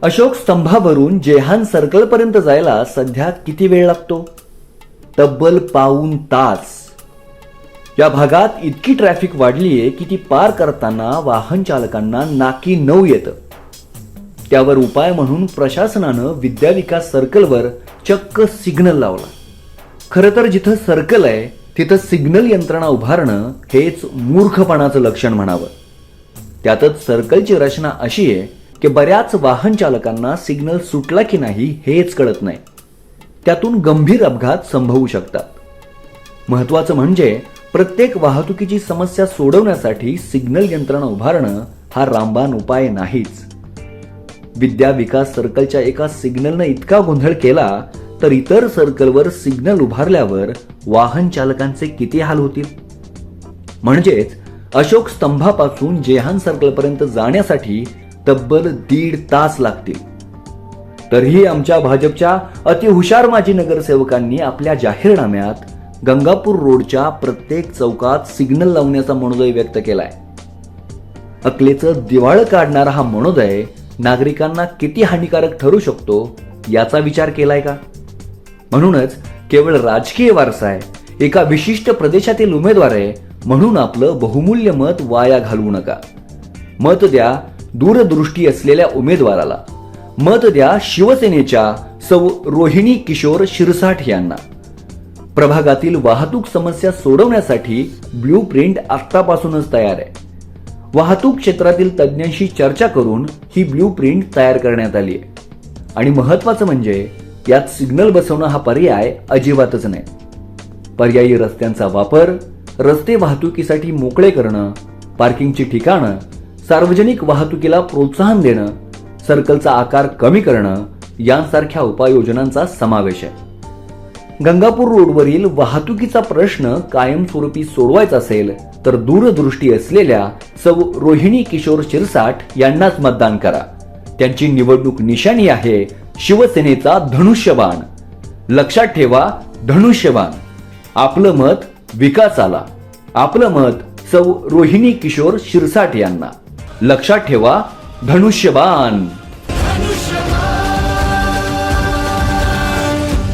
Ashok स्तंभावरून Jehan circle पर्यंत जायला सध्या किती वेळ लागतो? तब्बल पाऊण तास. या भागात इतकी ट्रॅफिक वाढलीये की ती पार करताना वाहन चालकांना नाकी नऊ येतं. त्यावर उपाय म्हणून प्रशासनानं विद्याविकास सर्कलवर चक्क सिग्नल लावला. खरं तर जिथं सर्कल आहे तिथं सिग्नल यंत्रणा उभारणं हेच मूर्खपणाचं लक्षण म्हणावं. त्यातच सर्कलची रचना अशी आहे की बऱ्याच वाहन चालकांना सिग्नल सुटला की नाही हेच कळत नाही. त्यातून गंभीर अपघात संभवू शकतात. महत्त्वाचं म्हणजे प्रत्येक वाहतुकीची समस्या सोडवण्यासाठी सिग्नल यंत्रणा उभारणं हा रामबाण उपाय नाहीच. विद्या विकास सर्कलच्या एका सिग्नलनं इतका गोंधळ केला तर इतर सर्कलवर सिग्नल उभारल्यावर वाहन चालकांचे किती हाल होतील. म्हणजेच अशोक स्तंभापासून जेहान सर्कलपर्यंत जाण्यासाठी तब्बल 1.5 तास लागतील. तरीही आमच्या भाजपच्या अतिहुशार माजी नगरसेवकांनी आपल्या जाहीरनाम्यात गंगापूर रोडच्या प्रत्येक चौकात सिग्नल लावण्याचा मनोदय व्यक्त केलाय. अकलेचं दिवाळं काढणारा हा मनोदय नागरिकांना किती हानिकारक ठरू शकतो याचा विचार केलाय का? म्हणूनच केवळ राजकीय वारसा आहे, एका विशिष्ट प्रदेशातील उमेदवार आहे म्हणून आपलं बहुमूल्य मत वाया घालवू नका. मत द्या दूरदृष्टी असलेल्या उमेदवाराला. मत द्या शिवसेनेच्या सौ रोहिणी किशोर शिरसाठ यांना. प्रभागातील वाहतूक समस्या सोडवण्यासाठी ब्ल्यू प्रिंट आतापासूनच तयार आहे. वाहतूक क्षेत्रातील तज्ज्ञांशी चर्चा करून ही ब्ल्यू प्रिंट तयार करण्यात आली आहे. आणि महत्त्वाचं म्हणजे यात सिग्नल बसवणं हा पर्याय अजिबातच नाही. पर्यायी रस्त्यांचा वापर, रस्ते वाहतुकीसाठी मोकळे करणं, पार्किंगची ठिकाणं, सार्वजनिक वाहतुकीला प्रोत्साहन देणं, सर्कलचा आकार कमी करणं यांसारख्या उपाययोजनांचा समावेश आहे. गंगापूर रोडवरील वाहतुकीचा प्रश्न कायमस्वरूपी सोडवायचा असेल तर दूरदृष्टी असलेल्या सौ रोहिणी किशोर शिरसाठ यांनाच मतदान करा. त्यांची निवडणूक निशाणी आहे शिवसेनेचा धनुष्यबाण. लक्षात ठेवा, धनुष्यबाण. आपलं मत विकासाला. आपलं मत सौ रोहिणी किशोर शिरसाठ यांना. लक्षात ठेवा, धनुष्यबाण.